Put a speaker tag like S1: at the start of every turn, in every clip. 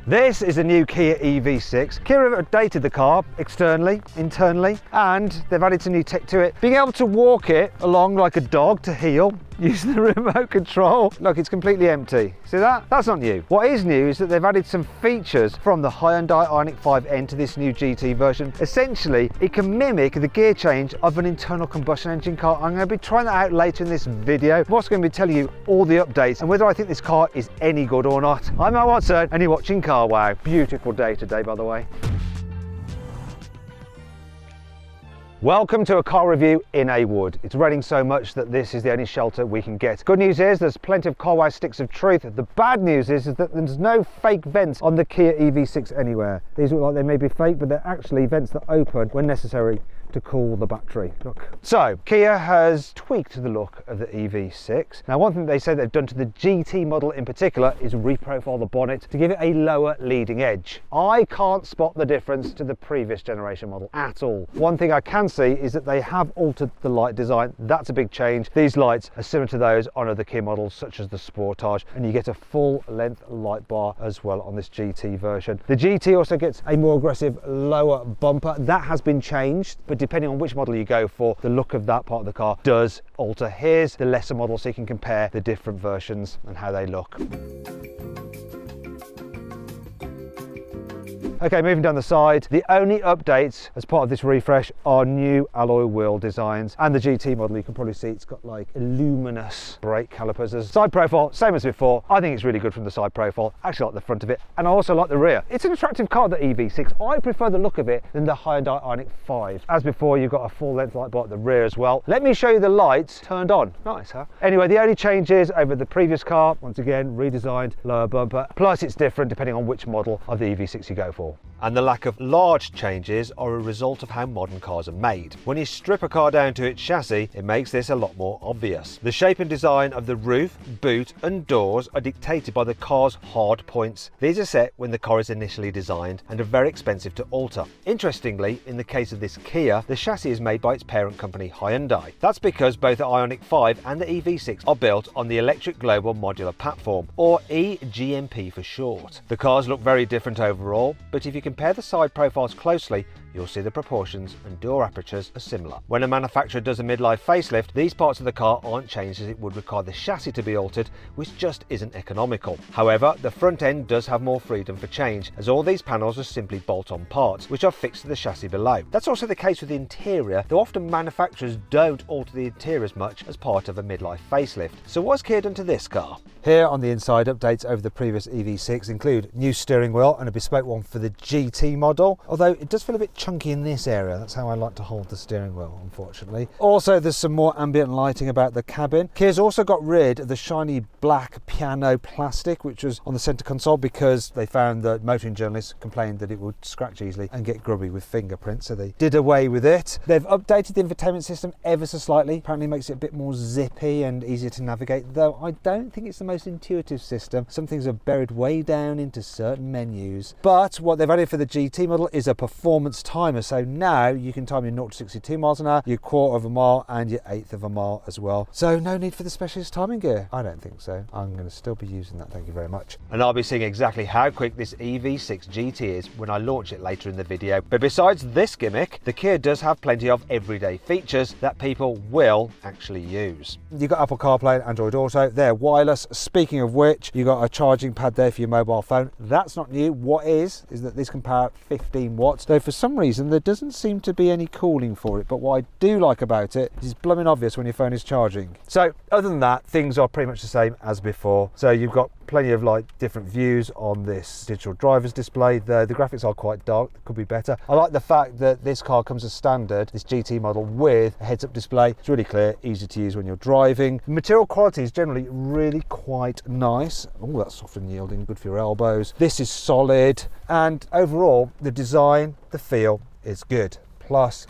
S1: This is a new Kia EV6. Kia have updated the car externally, internally, and they've added some new tech to it. Being able to walk it along like a dog to heel, using the remote control. Look, it's completely empty. See that? That's not new. What is new is that they've added some features from the Hyundai Ioniq 5N to this new GT version. Essentially, it can mimic the gear change of an internal combustion engine car. I'm going to be trying that out later in this video. I'm also going to be telling you all the updates and whether I think this car is any good or not. I'm Matt Watson and you're watching CarWow. Beautiful day today, by the way. Welcome to a car review in a wood. It's raining so much that this is the only shelter we can get. Good news is there's plenty of CarWow sticks of truth. The bad news is that there's no fake vents on the Kia EV6 anywhere. These look like they may be fake, but they're actually vents that open when necessary to cool the battery. Look. So Kia has tweaked the look of the EV6. Now, one thing they say they've done to the GT model in particular is reprofile the bonnet to give it a lower leading edge. I can't spot the difference to the previous generation model at all. One thing I can see is that they have altered the light design. That's a big change. These lights are similar to those on other Kia models such as the Sportage, and you get a full length light bar as well on this GT version. The GT also gets a more aggressive lower bumper. That has been changed, but depending on which model you go for, the look of that part of the car does alter. Here's the lesser model so you can compare the different versions and how they look. Okay, moving down the side, the only updates as part of this refresh are new alloy wheel designs, and the GT model, you can probably see it's got like luminous brake calipers. As side profile, same as before. I think it's really good from the side profile. I actually like the front of it, and I also like the rear. It's an attractive car, the EV6. I prefer the look of it than the Hyundai Ioniq 5. As before, you've got a full length light bar at the rear as well. Let me show you the lights turned on. Nice, huh? Anyway, the only changes over the previous car, once again, redesigned lower bumper, plus it's different depending on which model of the EV6 you go for. And the lack of large changes are a result of how modern cars are made. When you strip a car down to its chassis, it makes this a lot more obvious. The shape and design of the roof, boot and doors are dictated by the car's hard points. These are set when the car is initially designed and are very expensive to alter. Interestingly, in the case of this Kia, the chassis is made by its parent company Hyundai. That's because both the Ioniq 5 and the EV6 are built on the Electric Global Modular Platform, or EGMP for short. The cars look very different overall, but if you compare the side profiles closely, you'll see the proportions and door apertures are similar. When a manufacturer does a midlife facelift, these parts of the car aren't changed as it would require the chassis to be altered, which just isn't economical. However, the front end does have more freedom for change, as all these panels are simply bolt-on parts, which are fixed to the chassis below. That's also the case with the interior, though often manufacturers don't alter the interior as much as part of a midlife facelift. So what's Kia done to this car? Here on the inside, updates over the previous EV6 include new steering wheel and a bespoke one for the GT model, although it does feel a bit chunky in this area. That's how I like to hold the steering wheel, unfortunately. Also, there's some more ambient lighting about the cabin. Kia's also got rid of the shiny black piano plastic which was on the centre console because they found that motoring journalists complained that it would scratch easily and get grubby with fingerprints, so they did away with it. They've updated the infotainment system ever so slightly. Apparently makes it a bit more zippy and easier to navigate, though I don't think it's the most intuitive system. Some things are buried way down into certain menus. But what they've added for the GT model is a performance timer, so now you can time your 0 to 62 miles an hour, your quarter of a mile and your eighth of a mile as well. So no need for the specialist timing gear. I don't think so. I'm going to still be using that, thank you very much. And I'll be seeing exactly how quick this EV6 GT is when I launch it later in the video. But besides this gimmick, the Kia does have plenty of everyday features that people will actually use. You've got Apple CarPlay and Android Auto. They're wireless. Speaking of which, you've got a charging pad there for your mobile phone. That's not new. What is that this can power 15 watts, though for some reason there doesn't seem to be any cooling for it. But what I do like about it is it's blooming obvious when your phone is charging. So other than that, things are pretty much the same as before. So you've got plenty of like different views on this digital driver's display. The graphics are quite dark, could be better. I like the fact that this car comes as standard, this GT model, with a heads-up display. It's really clear, easy to use when you're driving. The material quality is generally really quite nice. Oh, that's soft and yielding, good for your elbows. This is solid, and overall the design, the feel is good. Plus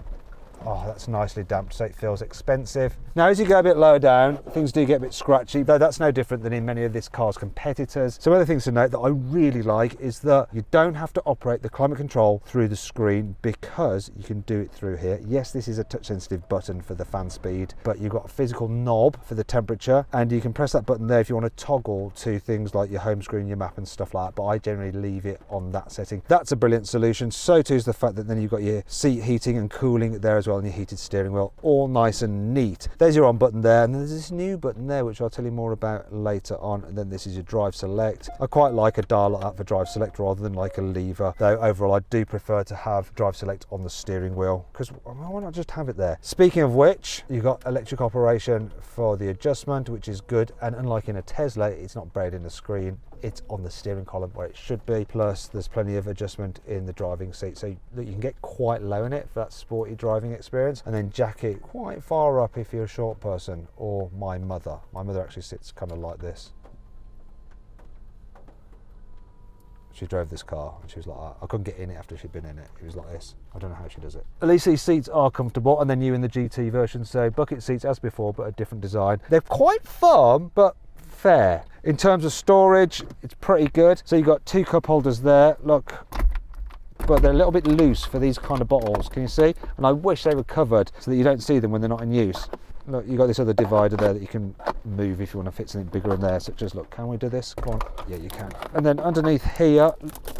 S1: Oh, that's nicely damped, so it feels expensive. Now, as you go a bit lower down, things do get a bit scratchy, though that's no different than in many of this car's competitors. Some other things to note that I really like is that you don't have to operate the climate control through the screen because you can do it through here. Yes, this is a touch-sensitive button for the fan speed, but you've got a physical knob for the temperature, and you can press that button there if you want to toggle to things like your home screen, your map and stuff like that, but I generally leave it on that setting. That's a brilliant solution. So too is the fact that then you've got your seat heating and cooling there as well, and your heated steering wheel, all nice and neat. There's your on button there, and then there's this new button there which I'll tell you more about later on, and then this is your drive select. I quite like a dial like that for drive select rather than like a lever, though overall I do prefer to have drive select on the steering wheel, because why not just have it there? Speaking of which, you've got electric operation for the adjustment, which is good, and unlike in a Tesla, it's not buried in the screen, it's on the steering column where it should be. Plus there's plenty of adjustment in the driving seat, so that you can get quite low in it for that sporty driving experience, and then jack it quite far up if you're a short person, or my mother actually sits kind of like this. She drove this car and she was like that. I couldn't get in it after she'd been in it. It was like this. I don't know how she does it. At least these seats are comfortable, and then you in the GT version, so bucket seats as before, but a different design. They're quite firm, but fair. In terms of storage, it's pretty good. So you've got two cup holders there, look, but they're a little bit loose for these kind of bottles, can you see? And I wish they were covered so that you don't see them when they're not in use. Look, you've got this other divider there that you can move if you want to fit something bigger in there, such as, look, can we do this? Come on. Yeah, you can. And then underneath here,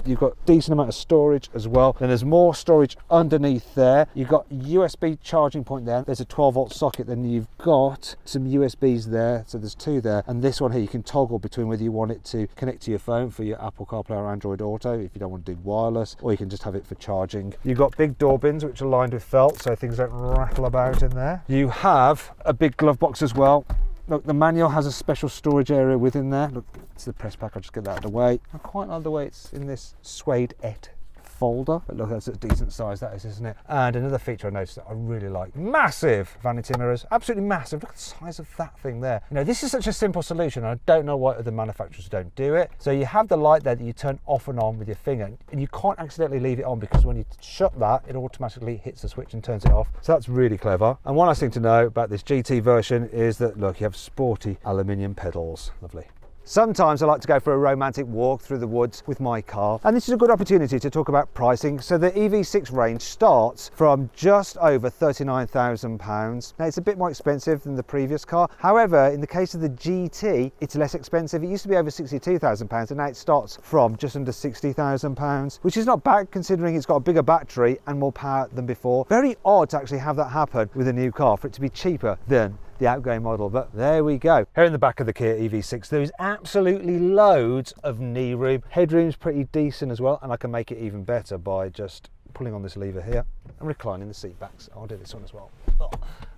S1: you've got a decent amount of storage as well. Then there's more storage underneath there. You've got USB charging point there. There's a 12-volt socket. Then you've got some USBs there. So there's two there. And this one here, you can toggle between whether you want it to connect to your phone for your Apple CarPlay or Android Auto if you don't want to do wireless, or you can just have it for charging. You've got big door bins, which are lined with felt, so things don't rattle about in there. You have a big glove box as well. Look, the manual has a special storage area within there. Look, it's the press pack. I'll just get that out of the way. I quite like the way it's in this suede-ette folder, but look, that's a decent size, that is, isn't it? And another feature I noticed that I really like, massive vanity mirrors, absolutely massive. Look at the size of that thing there. You know, this is such a simple solution, and I don't know why other manufacturers don't do it. So you have the light there that you turn off and on with your finger, and you can't accidentally leave it on, because when you shut that, it automatically hits the switch and turns it off. So that's really clever. And one last thing to know about this GT version is that, look, you have sporty aluminium pedals. Lovely. Sometimes I like to go for a romantic walk through the woods with my car, and this is a good opportunity to talk about pricing. So the EV6 range starts from just over £39,000. Now, it's a bit more expensive than the previous car. However, in the case of the GT, it's less expensive. It used to be over £62,000, and now it starts from just under £60,000, which is not bad considering it's got a bigger battery and more power than before. Very odd to actually have that happen with a new car, for it to be cheaper than the outgoing model, but there we go. Here in the back of the Kia EV6, there is absolutely loads of knee room. Headroom's pretty decent as well, and I can make it even better by just pulling on this lever here and reclining the seat backs. I'll do this one as well. Oh,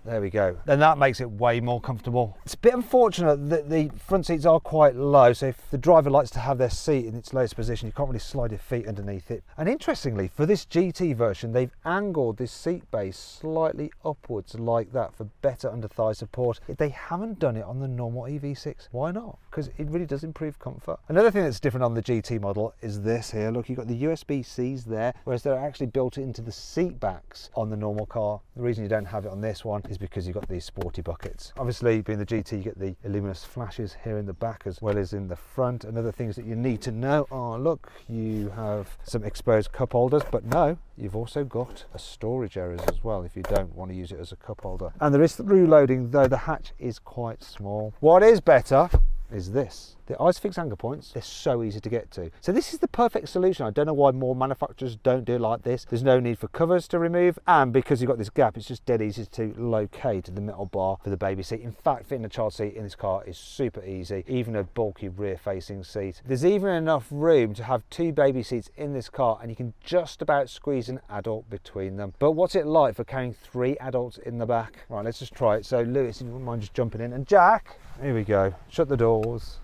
S1: there we go. Then that makes it way more comfortable. It's a bit unfortunate that the front seats are quite low, so if the driver likes to have their seat in its lowest position, you can't really slide your feet underneath it. And interestingly, for this GT version, they've angled this seat base slightly upwards like that for better under thigh support. They haven't done it on the normal EV6. Why not? Because it really does improve comfort. Another thing that's different on the GT model is this here. Look, you've got the USB-Cs there, whereas they're actually built into the seat backs on the normal car. The reason you don't have it on this one is because you've got these sporty buckets. Obviously, being the GT, you get the luminous flashes here in the back as well as in the front. And other things that you need to know are, look, you have some exposed cup holders, but no, you've also got a storage area as well if you don't want to use it as a cup holder. And there is through loading, though the hatch is quite small. What is better is this. The ISOFIX anchor points, they're so easy to get to. So this is the perfect solution. I don't know why more manufacturers don't do it like this. There's no need for covers to remove, and because you've got this gap, it's just dead easy to locate the metal bar for the baby seat. In fact, fitting a child seat in this car is super easy, even a bulky rear-facing seat. There's even enough room to have two baby seats in this car, and you can just about squeeze an adult between them. But what's it like for carrying 3 adults in the back? Right, let's just try it. So Lewis, if you wouldn't mind just jumping in, and Jack, here we go. Shut the doors.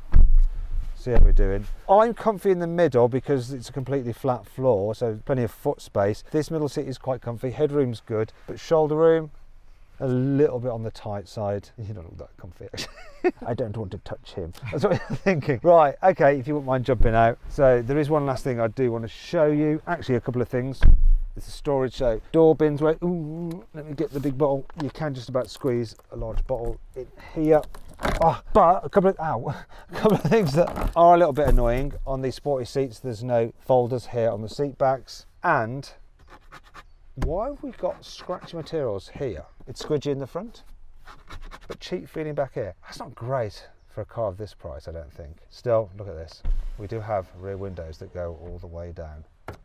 S1: See how we're doing. I'm comfy in the middle because it's a completely flat floor, so plenty of foot space. This middle seat is quite comfy, headroom's good, but shoulder room, a little bit on the tight side. You're not all that comfy, actually. I don't want to touch him. That's what you're thinking. Right, okay, if you wouldn't mind jumping out. So there is one last thing I do want to show you. Actually, a couple of things. It's a storage, so door bins where, ooh, let me get the big bottle. You can just about squeeze a large bottle in here. Oh, but a couple of things that are a little bit annoying on these sporty seats. There's no folders here on the seat backs, and why have we got scratchy materials here? It's squidgy in the front, but cheap feeling back here. That's not great for a car of this price, I don't think. Still, look at this. We do have rear windows that go all the way down.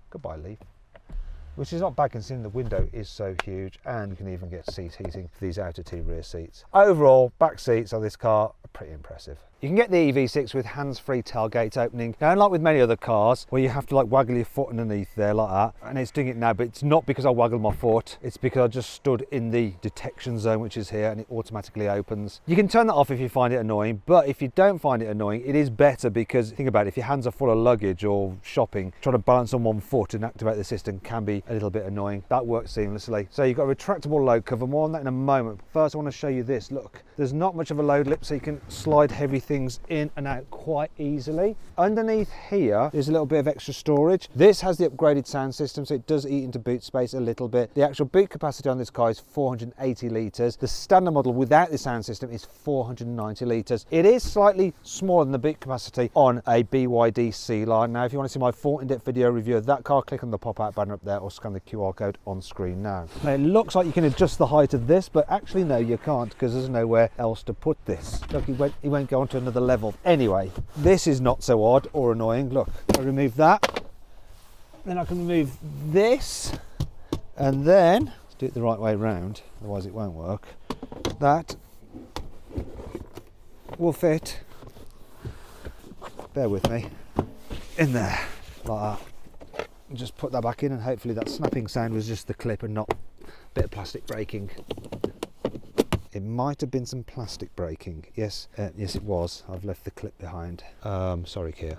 S1: Goodbye, Leaf. Which is not bad considering the window is so huge, and you can even get seat heating for these outer two rear seats. Overall, back seats on this car are pretty impressive. You can get the EV6 with hands-free tailgate opening. Now, unlike with many other cars where you have to like waggle your foot underneath there like that, and it's doing it now, but it's not because I waggled my foot, it's because I just stood in the detection zone, which is here, and it automatically opens. You can turn that off if you find it annoying, but if you don't find it annoying, it is better because, think about it, if your hands are full of luggage or shopping, trying to balance on one foot and activate the system can be a little bit annoying. That works seamlessly. So you've got a retractable load cover, more on that in a moment. First, I want to show you this. Look, there's not much of a load lip, so you can slide heavy things in and out quite easily. Underneath here, there's a little bit of extra storage. This has the upgraded sound system, so it does eat into boot space a little bit. The actual boot capacity on this car is 480 litres. The standard model without the sound system is 490 litres. It is slightly smaller than the boot capacity on a BYD C-Line. Now, if you want to see my full in-depth video review of that car, click on the pop-out banner up there or scan the QR code on screen now. Now, it looks like you can adjust the height of this, but actually no, you can't, because there's nowhere else to put this. Look, he won't go on to another level. Anyway, this is not so odd or annoying. Look, I remove that, then I can remove this, and then do it the right way around, otherwise it won't work. That will fit, bear with me, in there, like that. Just put that back in, and hopefully that snapping sound was just the clip and not a bit of plastic breaking. It might have been some plastic breaking. Yes, yes it was. I've left the clip behind. Sorry, Kia.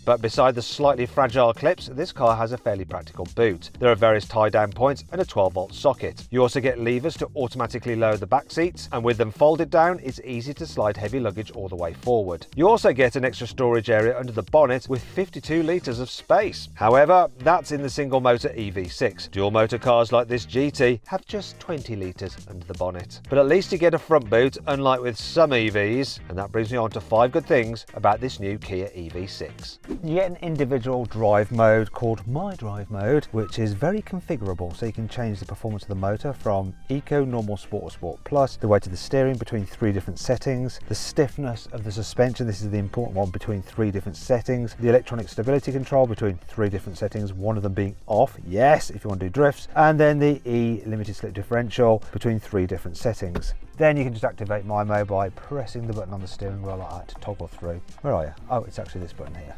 S1: But beside the slightly fragile clips, this car has a fairly practical boot. There are various tie-down points and a 12-volt socket. You also get levers to automatically lower the back seats, and with them folded down, it's easy to slide heavy luggage all the way forward. You also get an extra storage area under the bonnet with 52 litres of space. However, that's in the single-motor EV6. Dual-motor cars like this GT have just 20 litres under the bonnet. But at least you get a front boot, unlike with some EVs, and that brings me on to 5 good things about this new Kia EV6. You get an individual drive mode called My Drive Mode, which is very configurable, so you can change the performance of the motor from Eco, Normal, Sport or Sport Plus, the weight of the steering between 3 different settings, the stiffness of the suspension, this is the important one, between 3 different settings, the electronic stability control between 3 different settings, one of them being off, yes, if you want to do drifts, and then the E limited slip differential between 3 different settings. Then you can just activate My Mode by pressing the button on the steering wheel like that to toggle through. Where are you? Oh, it's actually this button here.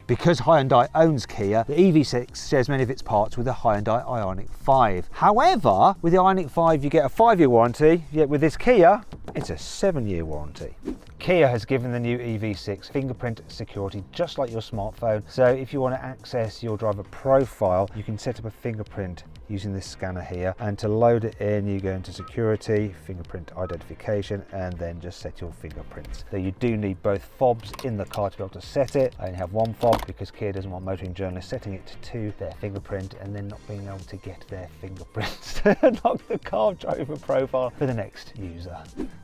S1: Because Hyundai owns Kia, the EV6 shares many of its parts with the Hyundai Ioniq 5. However, with the Ioniq 5 you get a 5-year warranty, yet with this Kia, it's a 7-year warranty. Kia has given the new EV6 fingerprint security just like your smartphone, so if you want to access your driver profile, you can set up a fingerprint using this scanner here, and to load it in you go into security, fingerprint identification, and then just set your fingerprints. So you do need both fobs in the car to be able to set it. I only have one fob because Kia doesn't want motoring journalists setting it to their fingerprint and then not being able to get their fingerprints to unlock the car driver profile for the next user.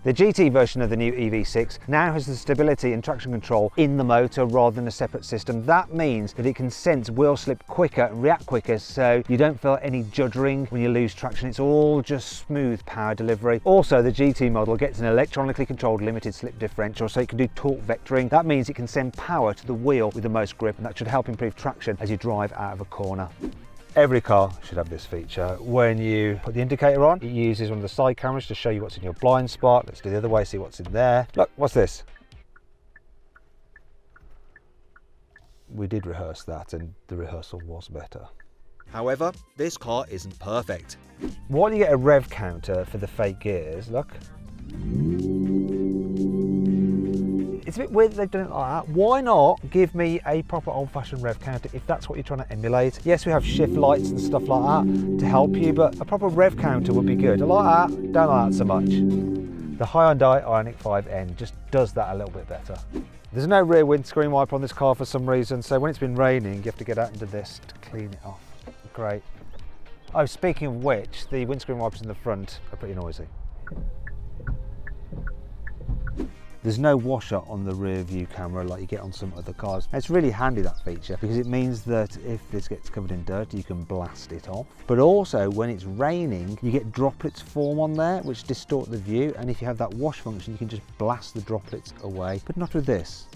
S1: The GT version of the new EV6 now has the stability and traction control in the motor rather than a separate system. That means that it can sense wheel slip quicker and react quicker, so you don't feel any juddering when you lose traction. It's all just smooth power delivery. Also, the GT model gets an electronically controlled limited slip differential, so it can do torque vectoring. That means it can send power to the wheel with the most grip, and that should help improve traction as you drive out of a corner. Every car should have this feature. When you put the indicator on, it uses one of the side cameras to show you what's in your blind spot. Let's do the other way, see what's in there. Look, what's this? We did rehearse that, and the rehearsal was better. However, this car isn't perfect. While you get a rev counter for the fake gears, look. It's a bit weird that they've done it like that. Why not give me a proper old-fashioned rev counter if that's what you're trying to emulate? Yes, we have shift lights and stuff like that to help you, but a proper rev counter would be good. I like that, don't like that so much. The Hyundai Ioniq 5N just does that a little bit better. There's no rear windscreen wiper on this car for some reason, so when it's been raining, you have to get out into this to clean it off. Great. Oh, speaking of which, the windscreen wipers in the front are pretty noisy. There's no washer on the rear view camera like you get on some other cars. It's really handy, that feature, because it means that if this gets covered in dirt, you can blast it off. But also when it's raining, you get droplets form on there which distort the view, and if you have that wash function, you can just blast the droplets away, but not with this.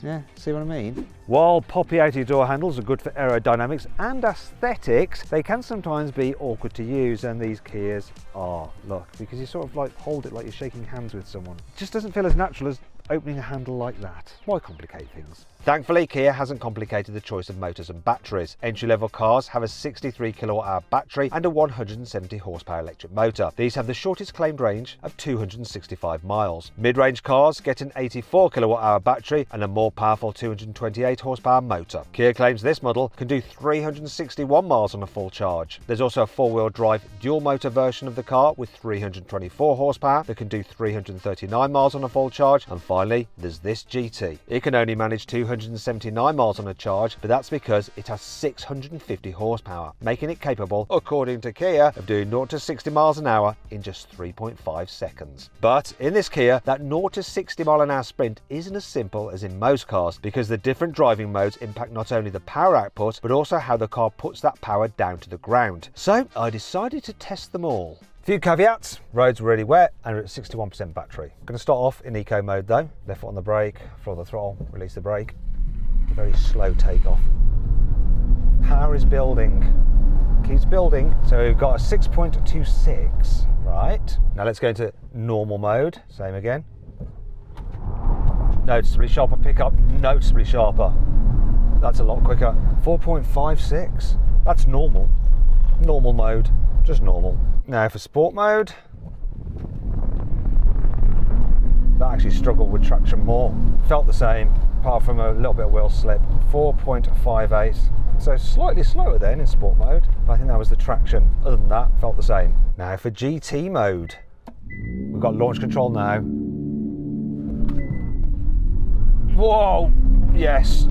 S1: Yeah, see what I mean? While poppy outy door handles are good for aerodynamics and aesthetics, they can sometimes be awkward to use, and these Kias are, look, because you sort of like hold it like you're shaking hands with someone. It just doesn't feel as natural as opening a handle like that. Why complicate things? Thankfully, Kia hasn't complicated the choice of motors and batteries. Entry-level cars have a 63 kilowatt-hour battery and a 170 horsepower electric motor. These have the shortest claimed range of 265 miles. Mid-range cars get an 84 kilowatt-hour battery and a more powerful 228 horsepower motor. Kia claims this model can do 361 miles on a full charge. There's also a four-wheel drive dual motor version of the car with 324 horsepower that can do 339 miles on a full charge. And finally, there's this GT. It can only manage 279 miles on a charge, but that's because it has 650 horsepower, making it capable, according to Kia, of doing 0 to 60 miles an hour in just 3.5 seconds. But in this Kia, that 0 to 60 mile an hour sprint isn't as simple as in most cars, because the different driving modes impact not only the power output, but also how the car puts that power down to the ground. So I decided to test them all. Few caveats: roads really wet and we're at 61% battery. I'm going to start off in eco mode though. Left foot on the brake, floor the throttle, release the brake. Very slow takeoff. Power is building, keeps building. So we've got a 6.26, right? Now let's go into normal mode, same again. Noticeably sharper pickup, noticeably sharper. That's a lot quicker. 4.56, that's normal. Normal mode, just normal. Now for sport mode, that actually struggled with traction more. Felt the same, apart from a little bit of wheel slip. 4.58, so slightly slower then in sport mode, but I think that was the traction. Other than that, felt the same. Now for GT mode, we've got launch control now. Whoa, yes.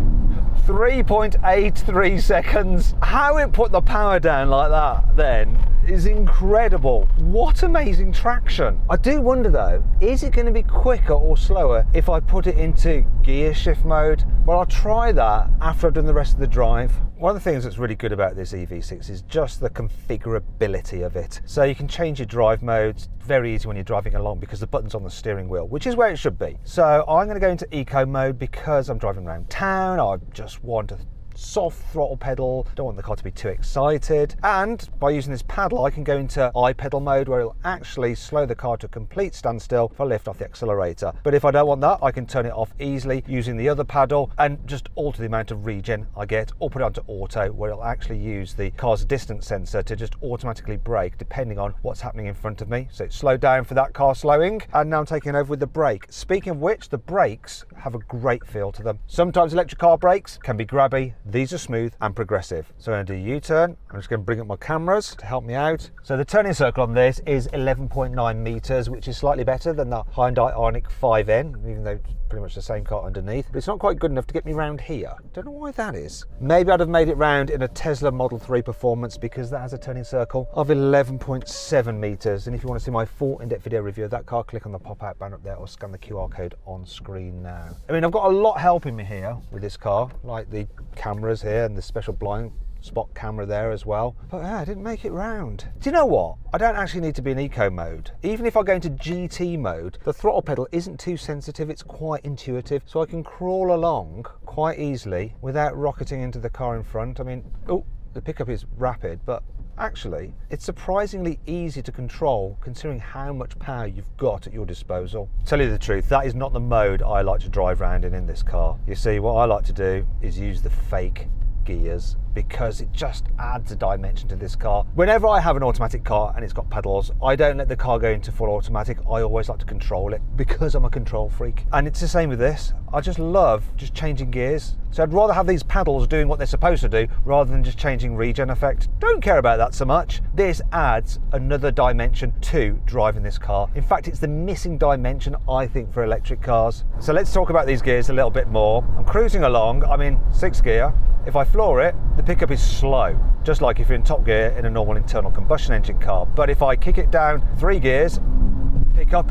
S1: 3.83 seconds. How it put the power down like that then is incredible. What amazing traction. I do wonder though, is it going to be quicker or slower if I put it into gear shift mode? Well, I'll try that after I've done the rest of the drive. One of the things that's really good about this EV6 is just the configurability of it. So you can change your drive modes very easy when you're driving along because the button's on the steering wheel, which is where it should be. So I'm going to go into eco mode because I'm driving around town. I just want to soft throttle pedal, don't want the car to be too excited, and by using this paddle I can go into I-pedal mode where it'll actually slow the car to a complete standstill if I lift off the accelerator. But if I don't want that, I can turn it off easily using the other paddle and just alter the amount of regen I get, or put it onto auto where it'll actually use the car's distance sensor to just automatically brake depending on what's happening in front of me. So it's slowed down for that car slowing, and now I'm taking over with the brake. Speaking of which, the brakes have a great feel to them. Sometimes electric car brakes can be grabby. These are smooth and progressive. So I'm going to do a U-turn. I'm just going to bring up my cameras to help me out. So the turning circle on this is 11.9 meters, which is slightly better than the Hyundai Ioniq 5N, even though it's pretty much the same car underneath. But it's not quite good enough to get me round here. Don't know why that is. Maybe I'd have made it round in a Tesla Model 3 Performance because that has a turning circle of 11.7 meters. And if you want to see my full in-depth video review of that car, click on the pop-out banner up there or scan the QR code on screen now. I mean, I've got a lot helping me here with this car, like the cameras here and the special blind spot camera there as well. But yeah, I didn't make it round. Do you know what? I don't actually need to be in eco mode. Even if I go into GT mode, the throttle pedal isn't too sensitive, it's quite intuitive, so I can crawl along quite easily without rocketing into the car in front. I mean, oh, the pickup is rapid, but actually it's surprisingly easy to control considering how much power you've got at your disposal. Tell you the truth, that is not the mode I like to drive around in this car. You see, what I like to do is use the fake gears because it just adds a dimension to this car. Whenever I have an automatic car and it's got pedals, I don't let the car go into full automatic. I always like to control it because I'm a control freak. And it's the same with this. I just love just changing gears. So I'd rather have these paddles doing what they're supposed to do rather than just changing regen effect. Don't care about that so much. This adds another dimension to driving this car. In fact, it's the missing dimension, I think, for electric cars. So let's talk about these gears a little bit more. I'm cruising along, I'm in 6th gear. If I floor it, the pickup is slow, just like if you're in top gear in a normal internal combustion engine car. But if I kick it down 3 gears, the pickup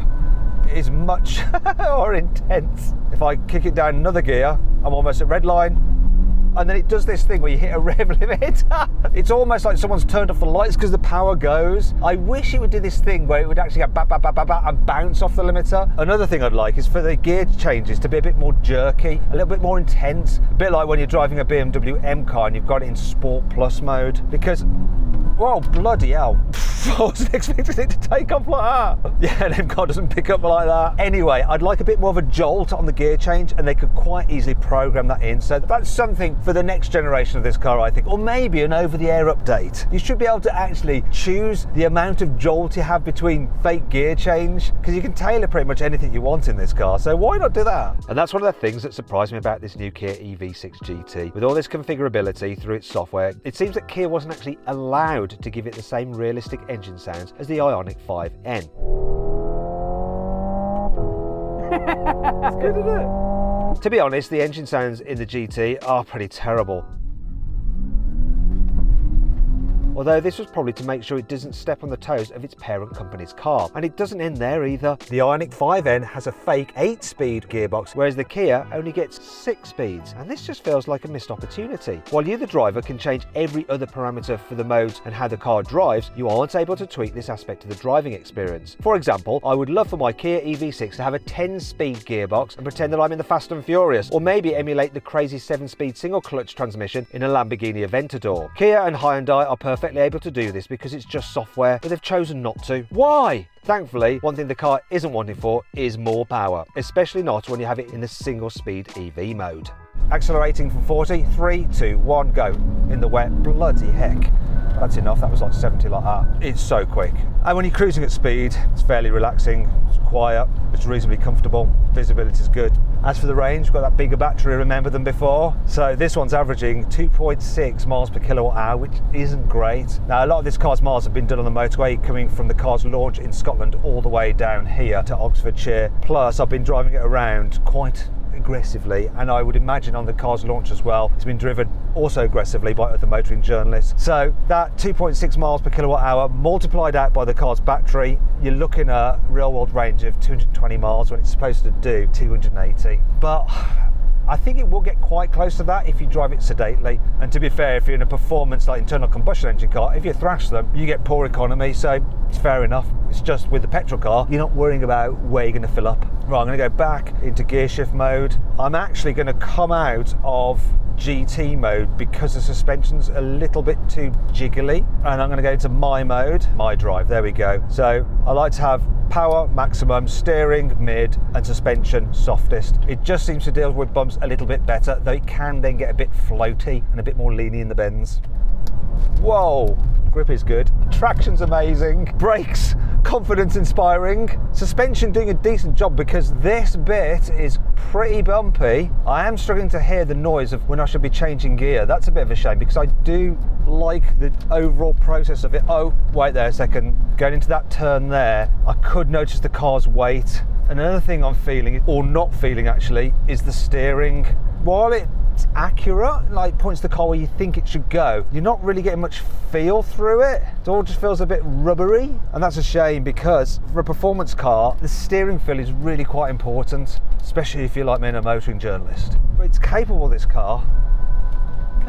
S1: is much more intense. If I kick it down another gear, I'm almost at red line. And then it does this thing where you hit a rev limit. It's almost like someone's turned off the lights because the power goes. I wish it would do this thing where it would actually go bap, bap, bap, bap, bap, and bounce off the limiter. Another thing I'd like is for the gear changes to be a bit more jerky, a little bit more intense. A bit like when you're driving a BMW M car and you've got it in Sport Plus mode. Because, whoa, bloody hell. I wasn't expecting it to take off like that. Yeah, an M car doesn't pick up like that. Anyway, I'd like a bit more of a jolt on the gear change, and they could quite easily program that in. So that's something for the next generation of this car, I think. Or maybe an over-the-air update. You should be able to actually choose the amount of jolt you have between fake gear change, because you can tailor pretty much anything you want in this car. So why not do that? And that's one of the things that surprised me about this new Kia EV6 GT. With all this configurability through its software, it seems that Kia wasn't actually allowed to give it the same realistic engine sounds as the Ioniq 5N. It's good, isn't it? To be honest, the engine sounds in the GT are pretty terrible. Although this was probably to make sure it doesn't step on the toes of its parent company's car. And it doesn't end there either. The Ioniq 5N has a fake 8-speed gearbox, whereas the Kia only gets 6 speeds. And this just feels like a missed opportunity. While you, the driver, can change every other parameter for the modes and how the car drives, you aren't able to tweak this aspect of the driving experience. For example, I would love for my Kia EV6 to have a 10-speed gearbox and pretend that I'm in the Fast and Furious, or maybe emulate the crazy 7-speed single-clutch transmission in a Lamborghini Aventador. Kia and Hyundai are perfectly able to do this because it's just software, but they've chosen not to. Why? Thankfully, one thing the car isn't wanting for is more power, especially not when you have it in the single-speed EV mode. Accelerating from 40, 3, 2, 1, go. In the wet, bloody heck. That's enough, that was like 70 like that. It's so quick. And when you're cruising at speed, it's fairly relaxing, it's quiet, it's reasonably comfortable, visibility is good. As for the range, we've got that bigger battery, remember, than before. So this one's averaging 2.6 miles per kilowatt hour, which isn't great. Now, a lot of this car's miles have been done on the motorway, coming from the car's launch in Scotland all the way down here to Oxfordshire. Plus, I've been driving it around quite aggressively, and I would imagine on the car's launch as well, it's been driven also aggressively by other motoring journalists. So that 2.6 miles per kilowatt hour multiplied out by the car's battery, you're looking at a real world range of 220 miles when it's supposed to do 280. But I think it will get quite close to that if you drive it sedately. And to be fair, if you're in a performance like internal combustion engine car, if you thrash them, you get poor economy, so it's fair enough. It's just with the petrol car, you're not worrying about where you're going to fill up. Right, I'm going to go back into gear shift mode. I'm actually going to come out of GT mode because the suspension's a little bit too jiggly, and I'm going to go into my mode, my drive, there we go. So I like to have power maximum, steering mid, and suspension softest. It just seems to deal with bumps a little bit better, though it can then get a bit floaty and a bit more leany in the bends. Whoa, grip is good, traction's amazing, brakes confidence inspiring, suspension doing a decent job because this bit is pretty bumpy. I am struggling to hear the noise of when I should be changing gear. That's a bit of a shame because I do like the overall process of it. Oh, wait there a second, going into that turn there, I could notice the car's weight. Another thing I'm feeling, or not feeling actually, is the steering. While it's accurate, like points the car where you think it should go, you're not really getting much feel through it. It all just feels a bit rubbery, and that's a shame because for a performance car, the steering feel is really quite important, especially if you're like me and a motoring journalist. But it's capable, this car.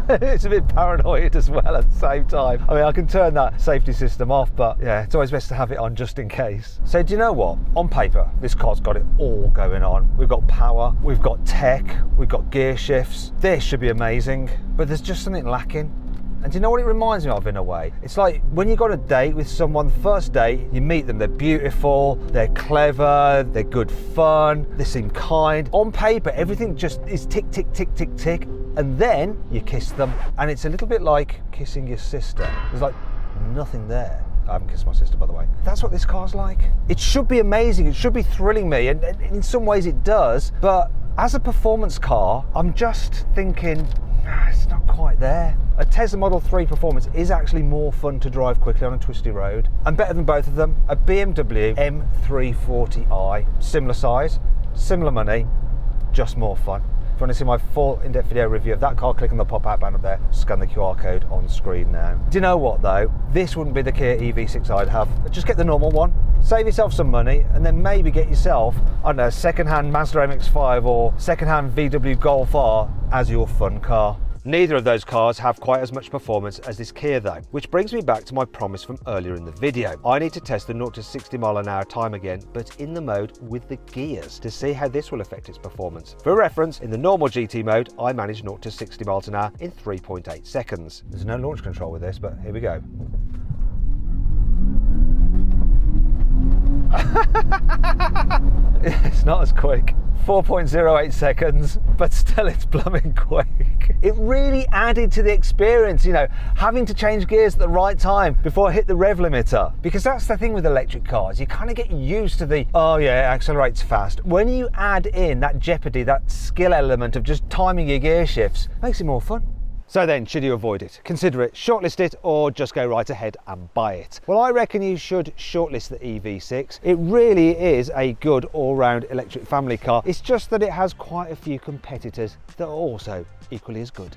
S1: It's a bit paranoid as well at the same time. I mean, I can turn that safety system off, but yeah, it's always best to have it on just in case. So do you know what? On paper, this car's got it all going on. We've got power, we've got tech, we've got gear shifts. This should be amazing, but there's just something lacking. And do you know what it reminds me of in a way? It's like when you got a date with someone, the first date, you meet them, they're beautiful, they're clever, they're good fun, they seem kind. On paper, everything just is tick, tick, tick, tick, tick. And then you kiss them. And it's a little bit like kissing your sister. There's like nothing there. I haven't kissed my sister, by the way. That's what this car's like. It should be amazing, it should be thrilling me, and in some ways it does, but as a performance car, I'm just thinking, it's not quite there. A Tesla Model 3 Performance is actually more fun to drive quickly on a twisty road, and better than both of them, a BMW M340i. Similar size, similar money, just more fun. you want to see my full in-depth video review of that car, click on the pop-out button up there, scan the QR code on screen now. Do you know what though? This wouldn't be the Kia EV6 I'd have. Just get the normal one, save yourself some money, and then maybe get yourself, I don't know, second-hand Mazda MX-5 or second-hand VW Golf R as your fun car. Neither of those cars have quite as much performance as this Kia though, which brings me back to my promise from earlier in the video. I need to test the 0 to 60 mile an hour time again, but in the mode with the gears to see how this will affect its performance. For reference, in the normal GT mode, I managed 0 to 60 miles an hour in 3.8 seconds. There's no launch control with this, but here we go. It's not as quick. 4.08 seconds, but still it's blooming quick. It really added to the experience, you know, having to change gears at the right time before I hit the rev limiter. Because that's the thing with electric cars, you kind of get used to the, oh yeah, it accelerates fast. When you add in that jeopardy, that skill element of just timing your gear shifts, it makes it more fun. So then, should you avoid it? Consider it, shortlist it, or just go right ahead and buy it? Well, I reckon you should shortlist the EV6. It really is a good all-round electric family car. It's just that it has quite a few competitors that are also equally as good.